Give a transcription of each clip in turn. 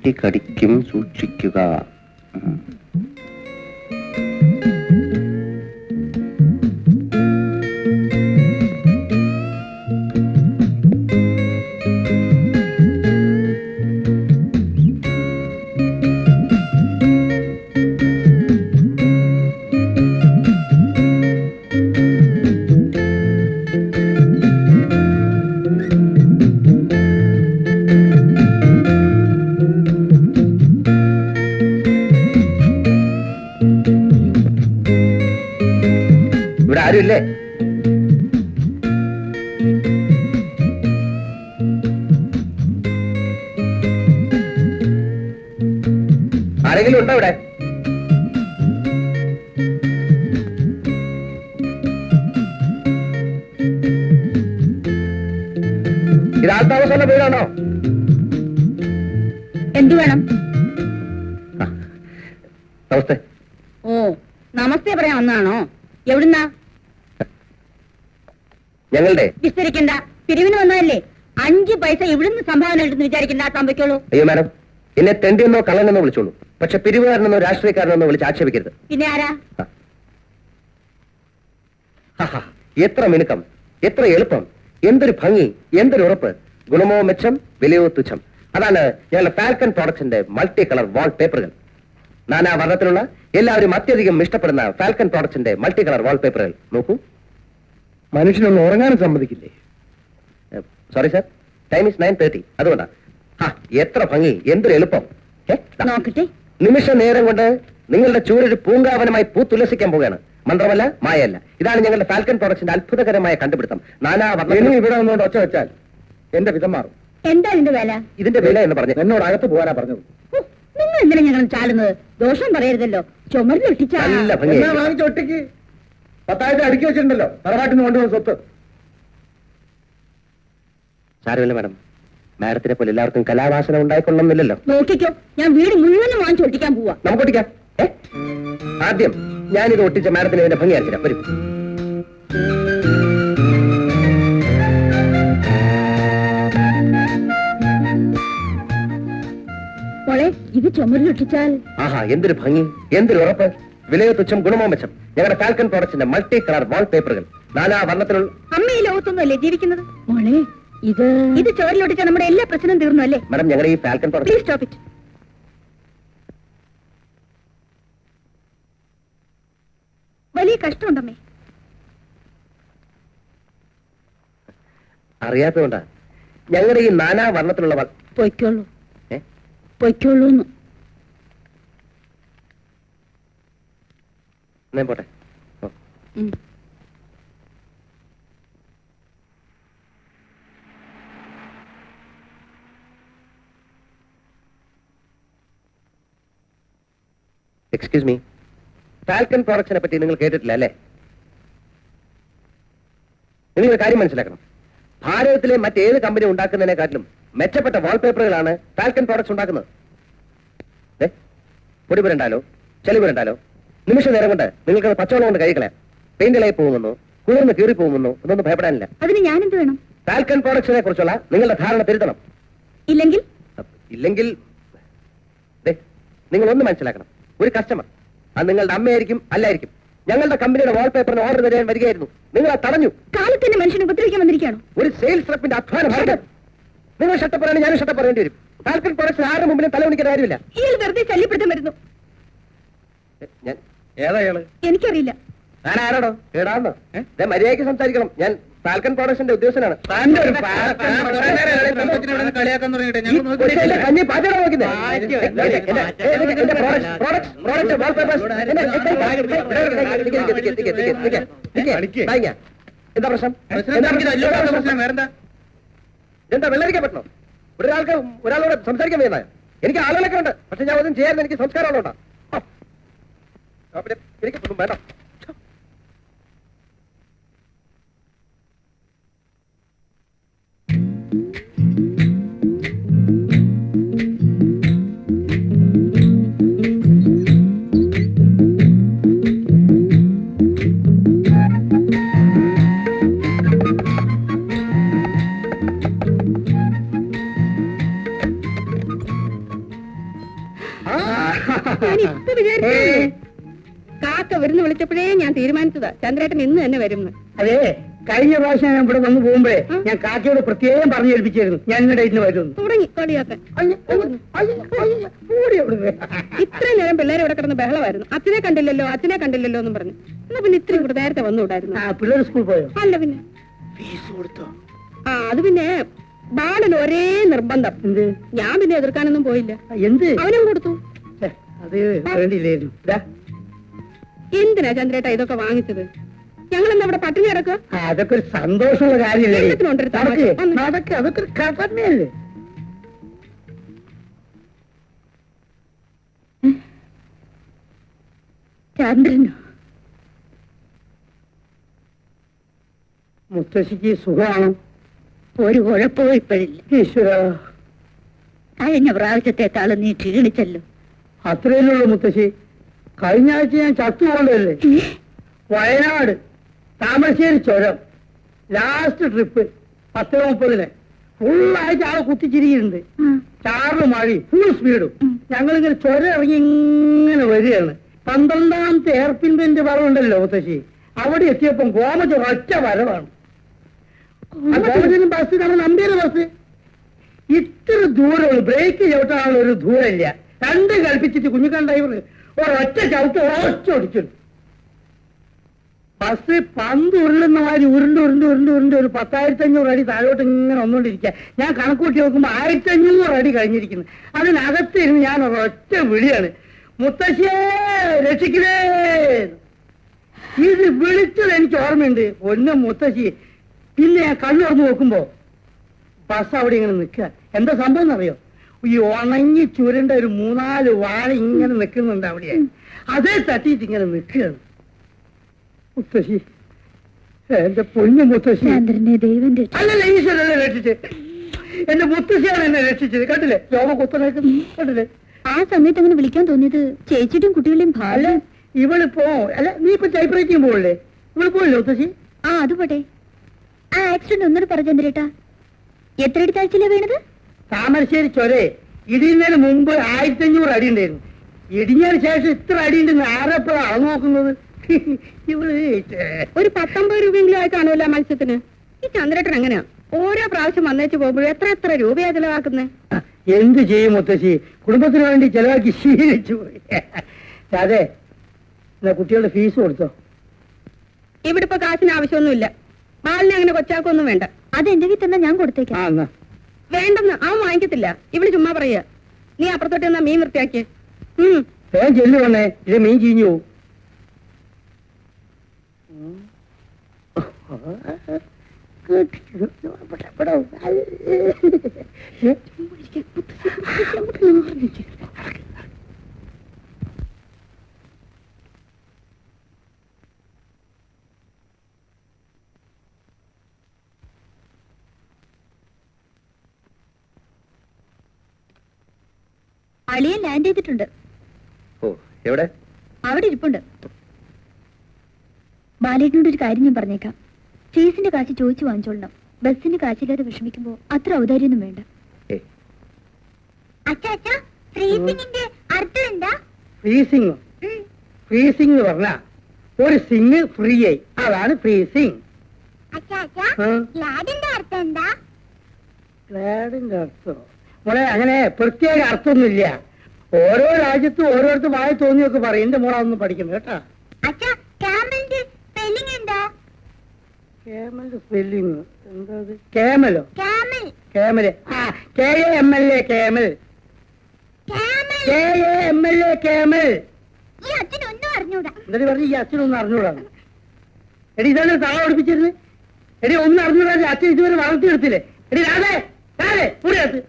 പട്ടി കടിക്കും, സൂക്ഷിക്കുക. ഇവിടെ ആരുമില്ലേ? ആരെങ്കിലും ഉണ്ടോ ഇവിടെ? ഇത് ആൾത്താമസമുള്ള വീടാണോ? എന്തു വേണം? നമസ്തേ. ഓ, നമസ്തേ പറയാൻ വന്നാണോ? എവിടുന്നാ? ഞങ്ങളുടെ. വിസ്തരിക്കണ്ട, പിരിവിന് വന്നതല്ലേ. 5 പൈസ ഇവിടുന്ന് സംഭാവന കിട്ടുന്നു വിചാരിക്കണ്ട, സംഭവിക്കുള്ളൂ. അയ്യോ മാഡം, എന്നെ തെണ്ടിയെന്നോ കള്ളനെന്നോ വിളിച്ചോളൂ, പക്ഷെ പിരിവുകാരനെന്നോ രാഷ്ട്രീയക്കാരനെന്നോ വിളിച്ച് ആക്ഷേപിക്കരുത്. പിന്നെ ആരാ? എത്ര മിനുക്കം, എത്ര എളുപ്പം, എന്തൊരു ഭംഗി, എന്തൊരു ഉറപ്പ്. ഗുണമോ മെച്ചം, വിലയോ തുച്ഛം. അതാണ് ഞങ്ങളുടെ ഫാൽക്കൺ പ്രോഡക്ട്സിന്റെ മൾട്ടി കളർ വാൾ പേപ്പറുകൾ. നാനാ വർണ്ണത്തിലുള്ള എല്ലാവരും അത്യധികം ഇഷ്ടപ്പെടുന്ന ഫാൽക്കൺ പ്രോഡക്ട്സിന്റെ മൾട്ടി കളർ വാൾ പേപ്പറുകൾ നോക്കൂ. മനുഷ്യനൊന്ന് ഉറങ്ങാനും സമ്മതിക്കില്ലേ? Sorry sir, time is 9:30. അതുകൊണ്ടാ. എത്ര ഭംഗി, എന്തൊരു എളുപ്പം. നോക്കട്ടെ. നിമിഷ നേരം കൊണ്ട് നിങ്ങളുടെ ചൂരൊരു പൂങ്കാവനമായി പൂത്തുല്ലസിക്കാൻ പോവുകയാണ്. മന്ത്രമല്ല, മായല്ല. ഇതാണ് ഞങ്ങളുടെ ഫാൽക്കൺ പ്രോഡക്ട്സിന്റെ അത്ഭുതകരമായ കണ്ടുപിടുത്തം. നാനാ വർണ്ണ ഇവിടെ വന്നുകൊണ്ട് ഒച്ച വെച്ചാൽ എന്റെ വിധം മാറും. എന്താ ഇതിന്റെ വില? ഇതിന്റെ വില എന്ന് പറഞ്ഞു എന്നോട് അകത്ത് പോകാനാ പറഞ്ഞത്. നിങ്ങൾ എന്തിനാ ഞങ്ങൾ ചാടുന്നത്? ദോഷം പറയരുതല്ലോ. ചുമരിലൊട്ടിച്ച നല്ല ഭംഗി. വാങ്ങിച്ചൊട്ടിക്ക് 10,000 അടുക്കി വെച്ചിട്ടുണ്ടല്ലോ, തറവാട്ടിന് കൊണ്ടുവന്ന സ്വത്ത്. സാരമില്ല മാഡം, മാഡത്തിനെ പോലെ എല്ലാവർക്കും കലാവാസന ഉണ്ടായിക്കൊള്ളുന്നില്ലല്ലോ. നോക്കിക്കോ, ഞാൻ വീട് മുഴുവനും വാങ്ങിച്ചൊട്ടിക്കാൻ പോവാ. നമുക്ക് ഒട്ടിക്കാം. ആദ്യം ഞാനിത് ഒട്ടിച്ച മാഡത്തിന് ഇതിന്റെ ഭംഗി അറിയില്ല. വരും. മോളെ, ഇത് ചുമരിലൊട്ടിച്ചാൽ. ആഹാ, എന്തൊരു ഭംഗി, എന്തൊരു ഉറപ്പ്. വിലയോ തുച്ഛം, ഗുണമോ മെച്ചം. ഞങ്ങളുടെ ഫാൽക്കൺ പ്രോഡക്ട്സിന്റെ മൾട്ടി കളർ വാൾ പേപ്പറുകൾ. നാനാ വർണ്ണത്തിലുള്ള. അമ്മ ഈ ലോകത്തൊന്നുമല്ലേ ജീവിക്കുന്നത്? മോളെ, ഇത് ചോരിലൊട്ടിച്ചാൽ നമ്മുടെ എല്ലാ പ്രശ്നവും തീർന്നു അല്ലേ? മാഡം, ഞങ്ങളുടെ ഈ falcon product. Please stop it. വലിയ കഷ്ടമുണ്ടമ്മേ. അറിയാത്തതുകൊണ്ടാ. ഞങ്ങളുടെ ഈ നാനാ വർണ്ണത്തിലുള്ള പൊയ്ക്കോളൂ, പൊയ്ക്കോളൂന്ന്. പോട്ടെ. എക്സ്ക്യൂസ് മീ, ഫാൽക്കൺ പ്രോഡക്ട്സിനെ പറ്റി നിങ്ങൾ കേട്ടിട്ടില്ല അല്ലേ? നിങ്ങളൊരു കാര്യം മനസ്സിലാക്കണം. ഭാരതത്തിലെ മറ്റേത് കമ്പനി ഉണ്ടാക്കുന്നതിനെക്കാട്ടിലും മെച്ചപ്പെട്ട വാൾപേപ്പറുകളാണ് ഫാൽക്കൺ പ്രോഡക്ട്സ് ഉണ്ടാക്കുന്നത്. പൊടി പുരണ്ടാലോ ചെളി പുരണ്ടാലോ നിമിഷ നേരം കൊണ്ട് നിങ്ങൾക്ക് പച്ചവെള്ളം കൊണ്ട് കഴിക്കളയാം. പെയിന്റിളായി പോകുമെന്നോ കുളിർന്ന് കീറി പോകുമെന്നോ ഒന്നും ഭയപ്പെടാനില്ല. അതിന് ഞാൻ എന്ത് വേണം? ഫാൽക്കൺ പ്രോഡക്ട്സിനെ കുറിച്ചുള്ള നിങ്ങളുടെ ധാരണ തിരുത്തണം. ഇല്ലെങ്കിൽ നിങ്ങൾ ഒന്ന് മനസ്സിലാക്കണം. ഒരു കസ്റ്റമർ, അത് നിങ്ങളുടെ അമ്മയായിരിക്കും അല്ലായിരിക്കും, ഞങ്ങളുടെ കമ്പനിയുടെ വാൾപേപ്പറിന് ഓർഡർ തരാൻ വരികയായിരുന്നു. നിങ്ങൾ അത് തടഞ്ഞു. കാലത്തിന്റെ മനുഷ്യനെ ഉപദ്രവിക്കാൻ വന്നിരിക്കുകയാണോ? ഒരു സെയിൽസ് റെപ്പിന്റെ അധ്വാനം. നിങ്ങൾ ഷട്ടപ്പറയാണ്, ഞാനും ഷട്ടപ്പറയേണ്ടി വരും. ഫാൽക്കൺ പ്രോഡക്ട്സ് ആരുടെ മുമ്പിലും തലവണിക്കാൻ കാര്യമില്ല. ഇയാൾ വെറുതെ ശല്യപ്പെടുത്താൻ വരുന്നു. ഏതായാള് എനിക്കറിയില്ല. ഞാൻ ആരാടോ? കേടാന്നോ? മര്യാദയ്ക്ക് സംസാരിക്കണം. ഞാൻ ഫാൽക്കൺ പ്രോഡക്ട്സിന്റെ ഉദ്യോഗസ്ഥനാണ്. കഞ്ഞി പാചകം നോക്കുന്നത്. എന്താ പ്രശ്നം? എന്താ വെള്ളരിക്കാൻ പറ്റണോ? ഒരാളോട് സംസാരിക്കാൻ വേണ്ട. എനിക്ക് ആളുകളൊക്കെ ഉണ്ട്, പക്ഷെ ഞാൻ ഒന്നും ചെയ്യാൻ എനിക്ക് സംസ്കാരമുള്ളതാ. എനിക്കൊന്നും വേണ്ട. ഇത് വിചാരിച്ചതല്ലേ? കാക്ക വരുന്ന വിളിച്ചപ്പോഴേ ഞാൻ തീരുമാനിച്ചതാ ചന്ദ്രേട്ടൻ ഇന്ന് തന്നെ വരുന്നു. അതെ, കഴിഞ്ഞ പ്രാവശ്യം ഞാൻ ഇവിടെ വന്ന് പോകുമ്പോഴേ ഞാൻ കാക്കയോട് പ്രത്യേകം പറഞ്ഞു ഏൽപ്പിച്ചായിരുന്നു ഞാൻ ഇന്ന് ഇന്ന് വരുന്നു. തുടങ്ങി കളിയാക്കാൻ. ഇത്രയും നേരം പിള്ളേരെ ഇവിടെ കിടന്ന് ബഹളമായിരുന്നു. അച്ഛനെ കണ്ടില്ലല്ലോ അച്ഛനെ കണ്ടില്ലല്ലോ എന്നും പറഞ്ഞു. എന്നാ പിന്നെ ഇത്രയും കൂടെ നേരത്തെ വന്നുകൂടായിരുന്നു. പിള്ളേർ സ്കൂളിൽ പോയോ? അല്ല പിന്നെ ഫീസ് കൊടുത്തോ? അത് പിന്നെ ബാലന് ഒരേ നിർബന്ധം. എന്ത്? ഞാൻ പിന്നെ എതിർക്കാനൊന്നും പോയില്ല. എന്ത്? അവനും കൊടുത്തു. അത് വേണ്ടിയില്ലായിരുന്നു. എന്തിനാ ചന്ദ്രേട്ട ഇതൊക്കെ വാങ്ങിച്ചത്? ഞങ്ങൾ എന്താ ഇവിടെ പട്ടിണി കിടക്കുക? അതൊക്കെ ഒരു സന്തോഷമുള്ള കാര്യമല്ലേ? എല്ലാത്തിനും അതൊക്കെ ഒരു കടമയല്ലേ? ചന്ദ്രനോ? മുത്തശ്ശിക്ക് സുഖമാണോ? ഒരു കുഴപ്പവും ഇപ്പോഴില്ല. ഈശ്വര, കഴിഞ്ഞ പ്രാവശ്യത്തെക്കാളും നീ ക്ഷീണിച്ചല്ലോ. അത്രയല്ലുള്ളൂ മുത്തശ്ശി. കഴിഞ്ഞ ആഴ്ച ഞാൻ ചത്തുപോകണ്ടല്ലേ? വയനാട് താമരശ്ശേരി ചുരം ലാസ്റ്റ് ട്രിപ്പ് 10:30 ഫുള്ളായിട്ട് ആളെ കുത്തിച്ചിരിക്കുന്നുണ്ട്. ചാറില് മഴയും ഫുൾ സ്പീഡും. ഞങ്ങളിങ്ങനെ ചുരം ഇറങ്ങി ഇങ്ങനെ വരികയാണ്. 12ാമത്തെ എയർപിൻ ബെന്റ് വരവുണ്ടല്ലോ മുത്തശ്ശി, അവിടെ എത്തിയപ്പം ഗോമച്ച് ഒറ്റ വരവാണ്. ബസ് നമ്മുടെ നമ്പിയുടെ ബസ്. ഇത്ര ദൂരമുള്ളൂ, ബ്രേക്ക് ചവിട്ടാനുള്ള ഒരു ദൂരമില്ല. രണ്ട് കൽപ്പിച്ചിട്ട് കുഞ്ഞിക്കാൻ ഡ്രൈവർ ഒരൊറ്റ ചവിട്ട് ഒടിച്ചു. ബസ് പന്ത് ഉരുളുന്ന മാതിരി ഉരുണ്ട് ഒരു 10,500 അടി താഴോട്ട് ഇങ്ങനെ വന്നുകൊണ്ടിരിക്കുക. ഞാൻ കണക്കൂട്ടി നോക്കുമ്പോ 1,500 അടി കഴിഞ്ഞിരിക്കുന്നു. അതിനകത്ത് ഇരുന്ന് ഞാൻ ഒരൊറ്റ വിളിയാണ്, മുത്തശ്ശിയെ രക്ഷിക്കണേ. ഇത് വിളിച്ചത് എനിക്ക് ഓർമ്മയുണ്ട്. ഒന്ന് മുത്തശ്ശി. പിന്നെ ഞാൻ കണ്ണുറന്ന് നോക്കുമ്പോ ബസ് അവിടെ ഇങ്ങനെ നിൽക്കുക. എന്താ സംഭവം എന്നറിയോ? ഈ ഉണങ്ങി ചുരണ്ട ഒരു 3-4 വാഴ ഇങ്ങനെ നിൽക്കുന്നുണ്ട് അവിടെ. അതേ തട്ടിയിട്ട് ഇങ്ങനെ നിൽക്കുകയാണ്. മുത്തശ്ശി, എന്റെ പൊന്നു മുത്തശ്ശി. അല്ലല്ല, ഈശ്വരല്ലേ രക്ഷിച്ച്. എന്റെ മുത്തശ്ശിയാണ് എന്നെ രക്ഷിച്ചത്. കണ്ടില്ലേ രോഗ കുത്തനൊക്കെ കണ്ടില്ലേ? ആ സമയത്ത് അങ്ങനെ വിളിക്കാൻ തോന്നിയത് ചേച്ചിയുടെയും കുട്ടികളുടെയും ഭാര്യ. ഇവളിപ്പോ അല്ല, നീ ഇപ്പൊ ടൈപ്പ് റൈറ്റിംഗ് പോകല്ലേ? ഇവള് പോയില്ലേ മുത്തശ്ശി? അത് പോട്ടെ. ആ ആക്സിഡന്റ് ഒന്നൂടെ പറ ചന്ദ്രേട്ടാ. എത്ര അടി താഴ്ചയിലാ വീണത്? താമരശ്ശേരി ചൊരേ ഇടിയുന്നതിന് മുമ്പ് 1,500 അടി ഉണ്ടായിരുന്നു. ഇടിഞ്ഞതിന് ശേഷം ഇത്ര അടി ഉണ്ടെന്ന് ആരെപ്പോഴാണ് അളന്നു നോക്കുന്നത്? ഇവള് ഒരു 19 രൂപയെങ്കിലും ആയി കാണുമല്ലോ മത്സ്യത്തിന്. ഈ ചന്ദ്രേട്ടൻ എങ്ങനെയാ ഓരോ പ്രാവശ്യം വന്നേച്ച് പോകുമ്പോഴും എത്ര രൂപയാ ചെലവാക്കുന്നേ? എന്ത് ചെയ്യും മുത്തശ്ശി, കുടുംബത്തിന് വേണ്ടി ചെലവാക്കി ശീലിച്ചു പോയി. അതെ, എന്നാ കുട്ടികളുടെ ഫീസ് കൊടുത്തോ? ഇവിടെ ഇപ്പൊ കാശിന് ആവശ്യമൊന്നുമില്ല. ബാലിനെ അങ്ങനെ കൊച്ചാക്കൊന്നും വേണ്ട. അത് എന്റെ വീട്ടിൽ തന്നെ ഞാൻ കൊടുത്തേക്കാം. വേണ്ടെന്ന് അവൻ വാങ്ങിക്കത്തില്ല. ഇവിടെ ചുമ്മാ പറയാ. നീ അപ്പുറത്തോട്ട് എന്നാ മീൻ വൃത്തിയാക്കിയേ. ചെല്ലു വന്നേ, ഇത് മീൻ ചീഞ്ഞു പോവും. അളിയൻ ലാൻഡ് ചെയ്തിട്ടുണ്ട്. ഓ, എവിടെ? അവിടെ ഇരിപ്പുണ്ട്. ബാലേട്ടനോട് ഒരു കാര്യം ഞാൻ പറഞ്ഞേക്കാം. ഫീസിന്റെ കാശ് ചോദിച്ചു വാങ്ങിച്ചോളണം. ബസ്സിന്റെ കാശില്ലാതെ വിഷമിക്കുമ്പോ അത്ര ഔദാര്യൊന്നും വേണ്ട. ഫ്രീസിംഗ് പറഞ്ഞ ഒരു സിംഗ് ഫ്രീ ആയി, അതാണ് ഫ്രീസിംഗ്. ഗ്ലാഡിന്റെ അർത്ഥം മോളെ അങ്ങനെ പ്രത്യേക അർത്ഥമൊന്നുമില്ല. ഓരോ രാജ്യത്തും ഓരോരുത്തർ വായി തോന്നിയൊക്കെ പറയും. എന്റെ മോളെ ഒന്നും പഠിക്കുന്നു കേട്ടാ. കേമലിന്റെ സ്പെല്ലിങ് എന്താ? കേമലോ? കേമല്. KAML camel. KAML camel. എന്നിട്ട് പറഞ്ഞു ഈ അച്ഛനൊന്നും അറിഞ്ഞൂടാന്ന്. എടി ഇതാണ് താള പഠിപ്പിച്ചിരുന്നു. എടി ഒന്നും അറിഞ്ഞൂടാ. അച്ഛൻ ഇതുവരെ വളർത്തിയെടുത്തില്ലേ? എടി രാധേ രാധേ കൂടിയത്ത്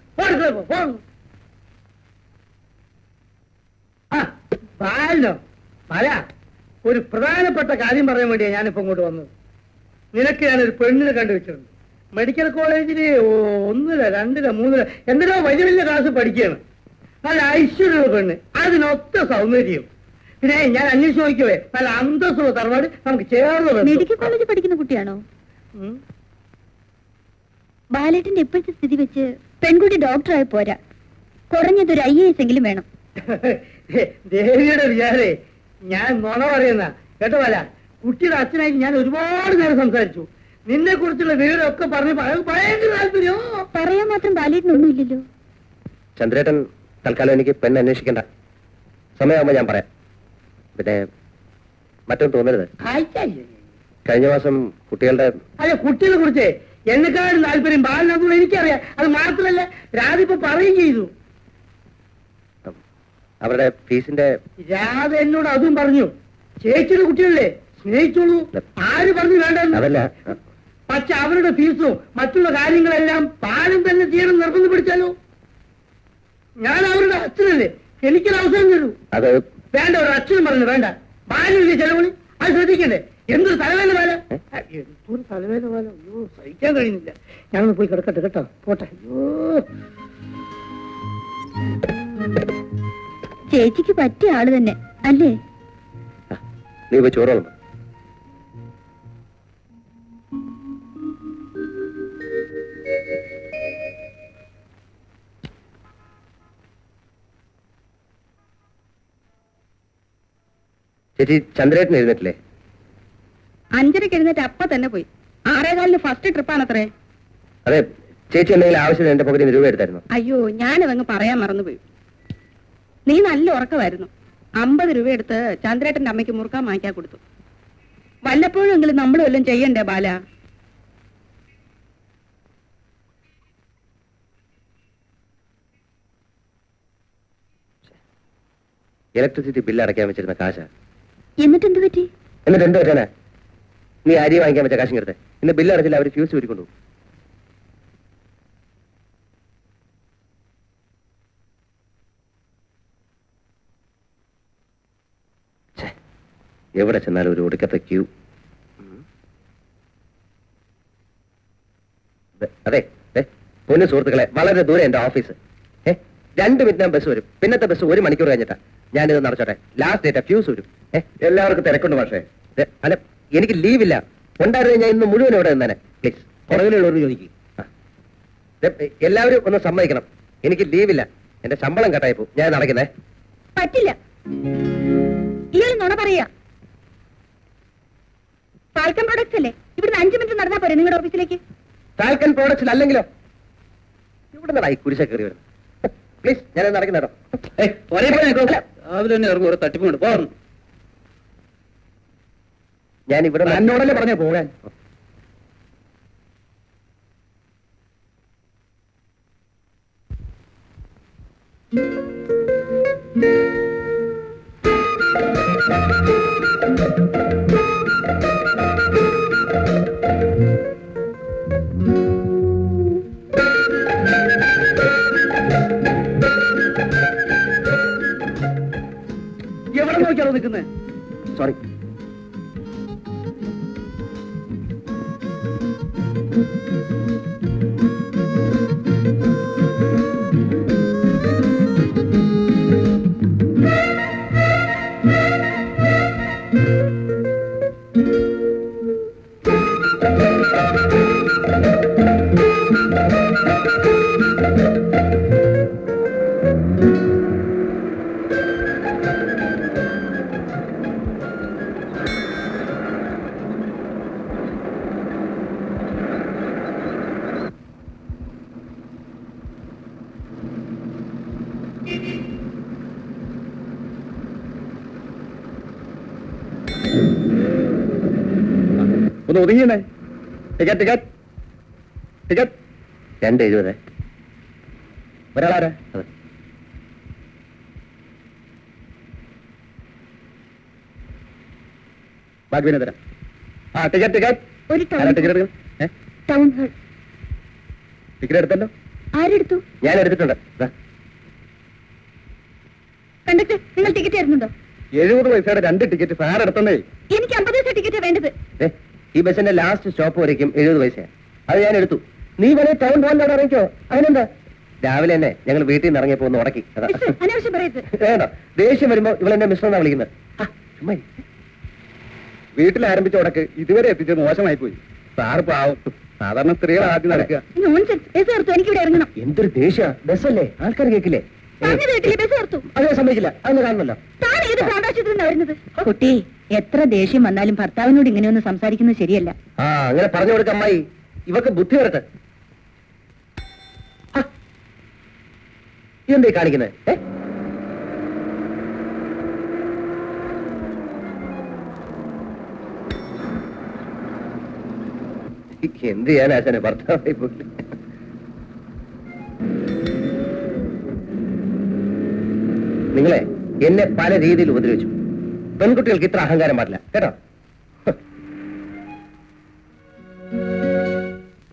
ബാലോ മല. ഒരു പ്രധാനപ്പെട്ട കാര്യം പറയാൻ വേണ്ടിയാ ഞാനിപ്പോ ഇങ്ങോട്ട് വന്നത്. നിനക്ക് ഞാനൊരു പെണ്ണിനെ കണ്ടുവച്ചിട്ടുണ്ട്. മെഡിക്കൽ കോളേജില് 1, 2, 3 എന്തിനോ വലിയ വലിയ ക്ലാസ് പഠിക്കുകയാണ്. നല്ല ഐശ്വര്യമുള്ള പെണ്ണ്, അതിനൊത്ത സൗന്ദര്യം. പിന്നെ ഞാൻ അന്വേഷിച്ച് നോക്കിയവേ നല്ല അന്തസ്സുള്ള തറവാട് നമുക്ക് ചേർന്ന്. മെഡിക്കൽ കോളേജിൽ പഠിക്കുന്ന കുട്ടിയാണോ? ബാലേട്ടന്റെ ഇപ്പോഴത്തെ സ്ഥിതി വെച്ച് പെൺകുട്ടി ഡോക്ടറായി പോരാ, കുറഞ്ഞതൊരു IAS എങ്കിലും വേണം. ദേവിയുടെ വിചാരേ ഞാൻ നുണ പറയുന്ന കേട്ടോ അല്ല കുട്ടിയുടെ അച്ഛനായിട്ട് ഞാൻ ഒരുപാട് നേരം സംസാരിച്ചു. നിന്നെ കുറിച്ചുള്ള വിവരമൊക്കെ പറഞ്ഞ് ഭയങ്കര താല്പര്യോ. പറയാൻ മാത്രം ബാലേട്ടനൊന്നും ഇല്ലല്ലോ. ചന്ദ്രേട്ടൻ തൽക്കാലം എനിക്ക് പെണ്ണ് അന്വേഷിക്കണ്ട. സമയമാകുമ്പോ ഞാൻ പറയാം. പിന്നെ മറ്റൊന്നും തോന്നരുത്. കഴിഞ്ഞ മാസം കുട്ടികളുടെ അല്ല കുട്ടികളെ കുറിച്ച് എന്നെക്കാളും താല്പര്യം ബാലിനകത്തോട് എനിക്കറിയാം. അത് മാത്രമല്ല രാധ ഇപ്പൊ പറയുകയും ചെയ്തു. അവരുടെ ഫീസിന്റെ രാധ എന്നോട് അതും പറഞ്ഞു. ചേച്ചിയുടെ കുട്ടികളല്ലേ സ്നേഹിച്ചോളൂ, ആര് പറഞ്ഞു വേണ്ടെന്ന്. അതല്ല, പക്ഷെ അവരുടെ ഫീസും മറ്റുള്ള കാര്യങ്ങളെല്ലാം പാലും തന്നെ ചെയ്യണം നിർബന്ധം പിടിച്ചാലോ. ഞാൻ അവരുടെ അച്ഛനല്ലേ, എനിക്കൊരു അവസരം തരൂ. അത് വേണ്ട, ഒരു അച്ഛനും പറഞ്ഞു വേണ്ട. ബാലില്ലേ ചെലവിളി, അത് ശ്രദ്ധിക്കണ്ടേ. എന്തൊരു തലവേദന പോലെ, എന്തൊരു തലവേദന പോലെ. അയ്യോ സഹിക്കാൻ കഴിയുന്നില്ല. ഞാനൊന്ന് പോയി കിടക്കട്ടെ കേട്ടോ, പോട്ടെ. അയ്യോ ചേച്ചിക്ക് പറ്റിയ ആള് തന്നെ അല്ലേ? നീ പോയി ചോറോളും. ചേച്ചി ചന്ദ്രേട്ടൻ എഴുന്നേറ്റില്ലേ? 5:30 എഴുന്നേറ്റ് അപ്പ തന്നെ പോയി. 6:15 ഫസ്റ്റ് ട്രിപ്പാണത്രേ. അതെ, ചേച്ചി എന്തെങ്കിലും ആവശ്യത്തിന് എന്റെ പകുതി രൂപ എടുത്തായിരുന്നു. അയ്യോ ഞാനതങ്ങ് പറയാൻ മറന്നുപോയി. നീ നല്ല ഉറക്കമായിരുന്നു. 50 രൂപ എടുത്ത് ചന്ദ്രേട്ടന്റെ അമ്മയ്ക്ക് മുറുക്കാൻ വാങ്ങിക്കാൻ കൊടുത്തു. വല്ലപ്പോഴും എങ്കിലും നമ്മൾ വല്ലതും ചെയ്യണ്ടേ ബാല? ഇലക്ട്രിസിറ്റി ബില്ല് അടയ്ക്കാൻ വെച്ചിരുന്ന കാശാ. എന്നിട്ട് എന്ത് പറ്റി? എന്നിട്ട് എന്ത് പറ്റാനാ? നീ അരി വാങ്ങിക്കാൻ വെച്ച കാശും എടുത്തേ. ഇന്ന് ബില്ല് അടച്ചില്ല, അവർ ഫ്യൂസ് ഊരിക്കൊണ്ടു. എവിടെ ചെന്നാലും ഒരു ഒടുക്കത്തെ ക്യൂ. അതെ പൊന്നു സുഹൃത്തുക്കളെ, വളരെ ദൂരെ എന്റെ ഓഫീസ്. 2 മിനിറ്റ് ബസ് വരും. പിന്നത്തെ ബസ് 1 മണിക്കൂർ കഴിഞ്ഞിട്ടാ. ഞാനിത് നടച്ചോട്ടെ. ലാസ്റ്റ് ഡേറ്റ് ഫ്യൂസ് വരും. എല്ലാവർക്കും തിരക്കുണ്ട്. പക്ഷേ അല്ല, എനിക്ക് ലീവില്ല. ഉണ്ടായിരുന്നു ഞാൻ ഇന്ന് മുഴുവൻ ഇവിടെ നിന്നേനെ. പ്ലീസ് പുറകിലുള്ളവർ ചോദിക്കും. എല്ലാവരും ഒന്ന് സമ്മതിക്കണം, എനിക്ക് ലീവില്ല. എന്റെ ശമ്പളം കട്ടായിപ്പോ. ഞാൻ നടക്കുന്നേ. പറ്റില്ല, ഇയാൾ നുണ പറയാ. ഫാൽക്കൺ പ്രൊഡക്ട്സ് അല്ലേ? ഇവിടുന്ന് 5 മിനിറ്റ് നടന്നാ പോരെ നിങ്ങളുടെ ഓഫീസിലേക്ക്? ഫാൽക്കൺ പ്രോഡക്ട്സിൽ അല്ലെങ്കിലോ? ഇവിടെ നിന്നായി കുരിശ കയറി വരുന്നത്. പ്ലീസ് ഞാൻ നടക്കുന്ന കേട്ടോ. രാവിലെ തന്നെ ഇറങ്ങും, ഒരു തട്ടിപ്പുണ്ട് പോകണം. ഞാൻ ഇവിടെ എന്നോടല്ലേ പറഞ്ഞ പോകാൻ. എവിടെ നോക്കിയാലോ നിൽക്കുന്നത്? സോറി. ഒന്ന് ഒതുങ്ങിയേ. Ticket ticket ticket 2.70. ഒരാളാരാ? അതെ. ബാക്കി പിന്നെ തരാം. ആ ടിക്കറ്റ് ടിക്കറ്റ് ഒരു ടിക്കറ്റ് എടുക്കണം. Town hall. ടിക്കറ്റ് എടുത്തല്ലോ. ആരെടുത്തു? ഞാൻ എടുത്തിട്ടുണ്ട്. കണ്ടക്ടർ, നിങ്ങൾ ടിക്കറ്റ് തരുന്നുണ്ടോ? 70 പൈസയുടെ 2 ടിക്കറ്റ് സാർ എടുത്തന്നേ. എനിക്ക് 50 പൈസ ടിക്കറ്റ് വേണ്ടത്. ഈ ബസ്സിന്റെ ലാസ്റ്റ് സ്റ്റോപ്പ് വരയ്ക്കും 70 പൈസ. അത് ഞാൻ എടുത്തു. നീ വേണേ ടൗൺ ഹാളിലോട് ഇറങ്ങിക്കോ. അതിനെന്താ? രാവിലെ തന്നെ ഞങ്ങൾ വീട്ടിൽ നിന്ന് ഇറങ്ങിയപ്പോ ഒന്ന് ഉടക്കി. മിസ്റ്റർ, അനാവശ്യം പറയരുത്. വേണ്ട, ദേഷ്യം വരുമ്പോ ഇവളെന്നെ മിസ്റ്റർ എന്നാ വിളിക്കുന്നത്. ചുമ്മാ വീട്ടിൽ ആരംഭിച്ച ഉടക്ക് ഇതുവരെ എത്തിച്ചത് മോശമായി പോയി. സാർ പാവം. സാധാരണ സ്ത്രീകൾ ആദ്യം നടക്കുക. നോൺസെൻസ്. ബസ് എടുത്തു, എനിക്കിവിടെ ഇറങ്ങണം. എന്തൊരു ദേഷ്യ ബസ്സല്ലേ, ആൾക്കാർ കേൾക്കില്ലേ? പറഞ്ഞത് കേട്ടില്ലേ, ബസ് നിർത്തും. അതേ സമ്മതിക്കില്ല, അതൊന്ന് കാണുമല്ലോ. താൻ ഏത് പ്രാദേശത്തിൽ നിന്നാ വരുന്നത്? കുട്ടി, എത്ര ദേഷ്യം വന്നാലും ഭർത്താവിനോട് ഇങ്ങനെയൊന്നും സംസാരിക്കുന്നത് ശരിയല്ല. ആ അങ്ങനെ പറഞ്ഞു കൊടുക്ക അമ്മായി, ഇവക്ക് ബുദ്ധി വരട്ടെ. ഇതെന്തേ കാണിക്കുന്നത്? എന്ത് ചെയ്യാൻ ആശാനെ, ഭർത്താവായി പോയി. നിങ്ങളെ എന്നെ പല രീതിയിൽ ഉപദ്രവിച്ചു. പെൺകുട്ടികൾക്ക് ഇത്ര അഹങ്കാരം പാടില്ല കേട്ടോ.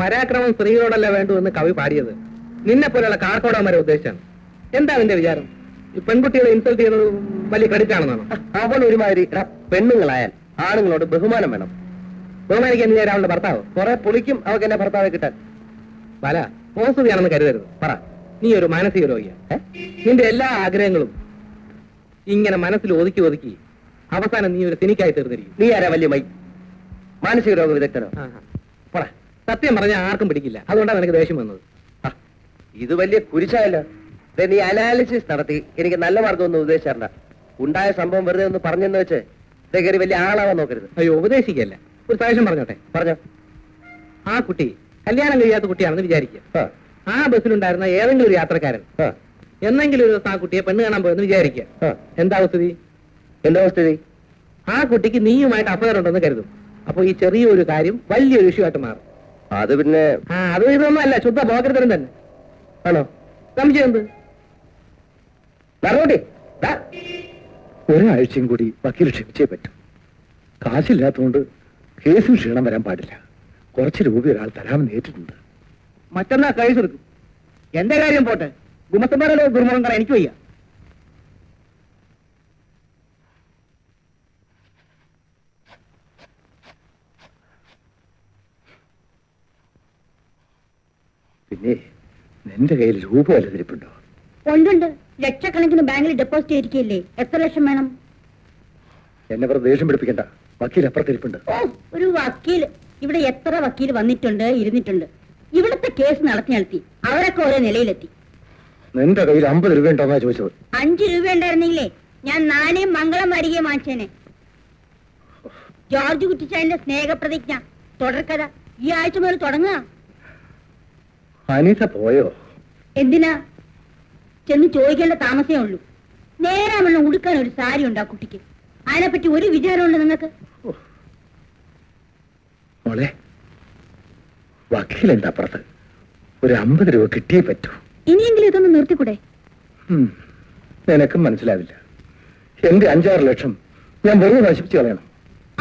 പരാക്രമം സ്ത്രീകളോടല്ല വേണ്ടു എന്ന് കവി പാടിയത് നിന്നെ പോലെയുള്ള കാർക്കോടന്മാരെ ഉദ്ദേശിച്ചാണ്. എന്താ നിന്റെ വിചാരം? ഈ പെൺകുട്ടികളെ ഇൻസൾട്ട് ചെയ്യുന്നത് വലിയ ക്രെഡിറ്റ് ആണെന്നാണോ? അവൾ ഒരുമാതിരി പെണ്ണുങ്ങളായാൽ ആണുങ്ങളോട് ബഹുമാനം വേണം. ബഹുമാനിക്കാൻ നീ അവളുടെ ഭർത്താവ് കുറെ പുളിക്കും അവൾക്ക് എന്നെ ഭർത്താവ് കിട്ടാൻ. പല പോസുകയാണെന്ന് കരുതരുത്. പറ, നീ ഒരു മാനസിക രോഗിയാ. നിന്റെ എല്ലാ ആഗ്രഹങ്ങളും ഇങ്ങനെ മനസ്സിൽ ഒതുക്കി ഒതുക്കി അവസാനം നീ ഒരു സിനിക്കായി തീർന്നിരിക്കും. നീ ആരാ വലിയ മൈ? മാനസിക രോഗ വിദഗ്ധനോ? പറ. സത്യം പറഞ്ഞാൽ ആർക്കും പിടിക്കില്ല, അതുകൊണ്ടാണ് എനിക്ക് ദേഷ്യം വന്നത്. ഇത് വലിയ കുരിശായല്ലോ. നീ അനാലിസിസ് നടത്തി എനിക്ക് നല്ല മാർഗം ഒന്നും ഉദ്ദേശിച്ചാറണ്ട. ഉണ്ടായ സംഭവം വെറുതെ ഒന്ന് പറഞ്ഞെന്ന് വെച്ച് കയറി വലിയ ആളാവാൻ നോക്കരുത്. അയ്യോ, ഉപദേശിക്കല്ല, ഒരു സജഷൻ പറഞ്ഞോട്ടെ. പറഞ്ഞോ. ആ കുട്ടി കല്യാണം കഴിയാത്ത കുട്ടിയാണെന്ന് വിചാരിക്കുക. ആ ബസ്സിലുണ്ടായിരുന്ന ഏതെങ്കിലും ഒരു യാത്രക്കാരൻ എന്നെങ്കിലും ഒരു ദിവസം ആ കുട്ടിയെ പെണ്ണ് കാണാൻ പോയെന്ന് വിചാരിക്കുക. എന്താ സ്ഥിതി? എന്താ സ്ഥിതി? ആ കുട്ടിക്ക് നീയുമായിട്ട് അഫയർ ഉണ്ടെന്ന് കരുതും. അപ്പൊ ഈ ചെറിയൊരു കാര്യം വലിയൊരു ഇഷ്യൂ ആയിട്ട് മാറും. അത് പിന്നെ അത് ഇതൊന്നും അല്ല, ശുദ്ധ പോകരുതരം തന്നെ. ആണോ? സംശയം എന്ത്? നടന്നോട്ടെ. ഒരാഴ്ചയും കൂടി വക്കീൽ ക്ഷമിച്ചേ പറ്റും. കാശില്ലാത്തതുകൊണ്ട് കേസിൽ ക്ഷീണം വരാൻ പാടില്ല. കുറച്ച് രൂപ ഒരാൾ തരാമെന്ന് ഏറ്റിട്ടുണ്ട്. മറ്റന്നാ കഴിച്ചെടുക്കും. എന്റെ കാര്യം പോട്ടെ, ഗുമസ്തന്മാരുടെ ഗുരുമുഖം കാണാൻ എനിക്ക് വയ്യ. പിന്നെ നിന്റെ കയ്യിൽ രൂപ വല്ലതിരിപ്പുണ്ടോ? ഉണ്ട്, ലക്ഷക്കണക്കിന് ബാങ്കിൽ ഡെപ്പോസിറ്റ് ചെയ്തിരിക്കുകയല്ലേ. എത്ര ലക്ഷം വേണം? എന്നെ വെറുതെ ദേഷ്യം പിടിപ്പിക്കണ്ട. വക്കീൽ അപ്പുറത്തിരിപ്പുണ്ട്. ഓ, ഒരു വക്കീൽ. ഇവിടെ എത്ര വക്കീൽ വന്നിട്ടുണ്ട്, ഇരുന്നിട്ടുണ്ട്. ഇവിടുത്തെ കേസ് നടത്തി അവരൊക്കെ ഓരോ നിലയിലെത്തി. നിന്റെ കയ്യിൽ 50 രൂപ ഉണ്ടോന്നാ ചോദിച്ചത്. 5 രൂപ ഉണ്ടായിരുന്നെങ്കിലേ ഞാൻ നാണയം മംഗളം വരികയെ വാങ്ങിച്ചേനെ. ജോർജ് കുറ്റിച്ചായന്റെ സ്നേഹപ്രതിജ്ഞ തുടർക്കഥ ഈ ആഴ്ച മുതൽ തുടങ്ങുക. അനിത പോയോ? എന്തിനാ? ചെന്ന് ചോദിക്കേണ്ട താമസമേ ഉള്ളൂ. നേരാമണ്ണം ഉടുക്കാൻ ഒരു സാരി ഉണ്ട് ആ കുട്ടിക്ക്. അതിനെപ്പറ്റി ഒരു വിചാരമുണ്ട് നിങ്ങൾക്ക്? മോളെ, വക്കീലെന്താ അപ്പുറത്ത്. ഒരു 50 രൂപ കിട്ടിയേ പറ്റൂ. ഇനിയെങ്കിലും ഇതൊന്ന് നിർത്തിക്കൂടെ? നിനക്കും മനസ്സിലാവില്ല. എന്റെ 5-6 ലക്ഷം ഞാൻ വെറുതെ നശിപ്പിച്ചു കളയണം.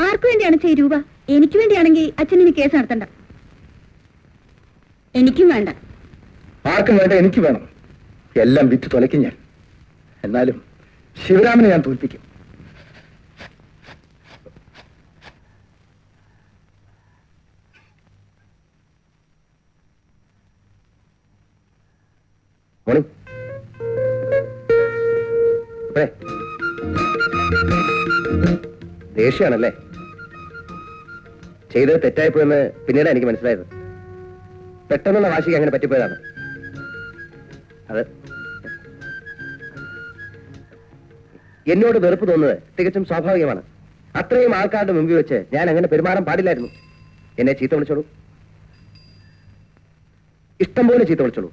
ആർക്കു വേണ്ടിയാണ് ഈ രൂപ? എനിക്ക് വേണ്ടിയാണെങ്കിൽ അച്ഛനിനി കേസ് നടത്തണ്ട. എനിക്കും വേണ്ട. ആർക്കും വേണ്ട, എനിക്ക് വേണം. എല്ലാം വിറ്റ് തുലയ്ക്കും ഞാൻ. എന്നാലും ശിവരാമനെ ഞാൻ തോൽപ്പിക്കും. ദേഷ്യാണല്ലേ? ചെയ്തത് തെറ്റായിപ്പോയെന്ന് പിന്നീട് എനിക്ക് മനസ്സിലായത്. പെട്ടെന്നുള്ള വാശിക്ക് അങ്ങനെ പറ്റിപ്പോയതാണ്. അത് എന്നോട് വെറുപ്പ് തോന്നുന്നത് തികച്ചും സ്വാഭാവികമാണ്. അത്രയും ആൾക്കാരുടെ മുമ്പിൽ വെച്ച് ഞാൻ അങ്ങനെ പെരുമാറാൻ പാടില്ലായിരുന്നു. എന്നെ ചീത്ത വിളിച്ചോളൂ, ഇഷ്ടം പോലെ ചീത്ത വിളിച്ചോളൂ.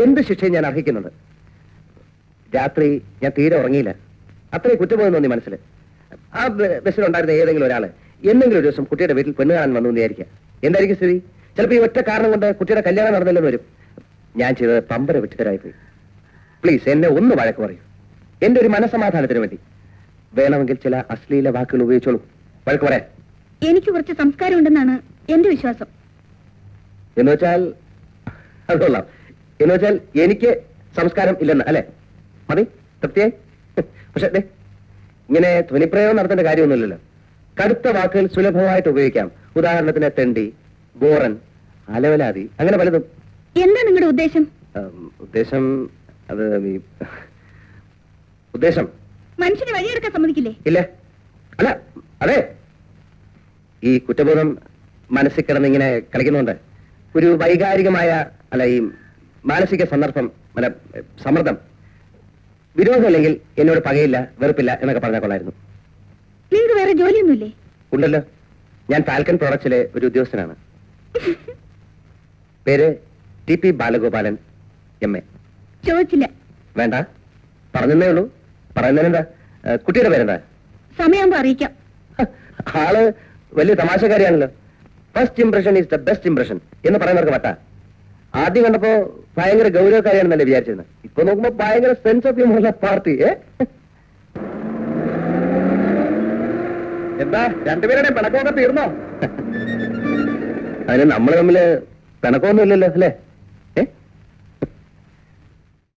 എന്ത് ശിക്ഷയും ഞാൻ അർഹിക്കുന്നുണ്ട്. രാത്രി ഞാൻ തീരെ ഉറങ്ങിയില്ല. അത്രയും കുറ്റബോധം തോന്നി മനസ്സിൽ. ആ ബസ്സിലുണ്ടായിരുന്ന ഏതെങ്കിലും ഒരാള് എന്തെങ്കിലും ഒരു ദിവസം കുട്ടിയുടെ വീട്ടിൽ പെണ്ണ് കാണാൻ വന്നു വിചാരിക്കുക. എന്തായിരിക്കും സ്ഥിതി? ചിലപ്പോൾ ഈ ഒറ്റ കാരണം കൊണ്ട് കുട്ടിയുടെ കല്യാണം നടന്നില്ലെന്ന് വരും. ഞാൻ ചെയ്തത് പമ്പര വിട്ടുതരായിപ്പോയി. പ്ലീസ് എന്നെ ഒന്ന് വഴക്ക് പറയൂ. എന്റെ ഒരു മനസ്സമാധാനത്തിന് വേണ്ടി. വേണമെങ്കിൽ ചില അശ്ലീല വാക്കുകൾ ഉപയോഗിച്ചോളൂ. വഴക്ക് പറയാൻ എനിക്ക് കുറച്ച് സംസ്കാരം ഉണ്ടെന്നാണ് എന്റെ വിശ്വാസം. എന്ന് വെച്ചാൽ അത് കൊള്ളാം. എന്ന് വെച്ചാൽ എനിക്ക് സംസ്കാരം ഇല്ലെന്ന് അല്ലെ? മതി, തൃപ്തിയായി. പക്ഷെ ഇങ്ങനെ ധ്വനിപ്രയോഗം നടത്തേണ്ട കാര്യമൊന്നുമില്ലല്ലോ. കടുത്ത വാക്കുകൾ സുലഭമായിട്ട് ഉപയോഗിക്കാം. ഉദാഹരണത്തിന് തെണ്ടി, ബോറൻ, അലവലാതി, അങ്ങനെ പലതും. എന്താ നിങ്ങളുടെ ഉദ്ദേശം? ഉദ്ദേശം അത് ഉദ്ദേശം മനുഷ്യന് വഴിയെടുക്കാൻ സമ്മതിക്കില്ലേ? ഇല്ല. അല്ല, അതെ, ഈ കുറ്റബോധം മനസ്സിൽ കിടന്നിങ്ങനെ കളിക്കുന്നുണ്ട്. ഒരു വൈകാരികമായ അല്ല, ഈ മാനസിക സന്ദർഭം, അല്ല സമ്മർദ്ദം വിരോധമില്ലെങ്കിൽ എന്നോട് പകയില്ല, വെറുപ്പില്ല എന്നൊക്കെ പറഞ്ഞാൽ കൊള്ളായിരുന്നു. നിങ്ങൾക്ക് വേറെ ജോലിയൊന്നുമില്ലേ? ഉണ്ടല്ലോ, ഞാൻ ഫാൽക്കൺ പ്രോഡക്ട്സിലെ ഒരു ഉദ്യോഗസ്ഥനാണ്. പേര് TP ബാലഗോപാലൻ, MA. ചോദിച്ചില്ല. വേണ്ട, പറഞ്ഞതേ ഉള്ളൂ. പറയുന്നതിനെന്താ? കുട്ടിയുടെ പേരെന്താ? സമയമാകുമ്പോ അറിയിക്കാം. ആള് വലിയ തമാശക്കാരിയാണല്ലോ. First impression is the best impression എന്ന് പറയുന്നവർക്ക് പറ്റാ. ആദ്യം കണ്ടപ്പോ ഭയങ്കര ഗൗരവക്കാരിയാണെന്നല്ലേ വിചാരിച്ചിരുന്നത്. ഇപ്പൊ നോക്കുമ്പോ ഭയങ്കര സെൻസ് ഓഫ് ഹ്യൂമറുള്ള പാർട്ടി. എന്താ രണ്ടുപേരുടെ പിണക്കമൊക്കെ തീർന്നോ? അതിന് നമ്മൾ തമ്മില് പിണക്കമൊന്നും ഇല്ലല്ലോ അല്ലേ?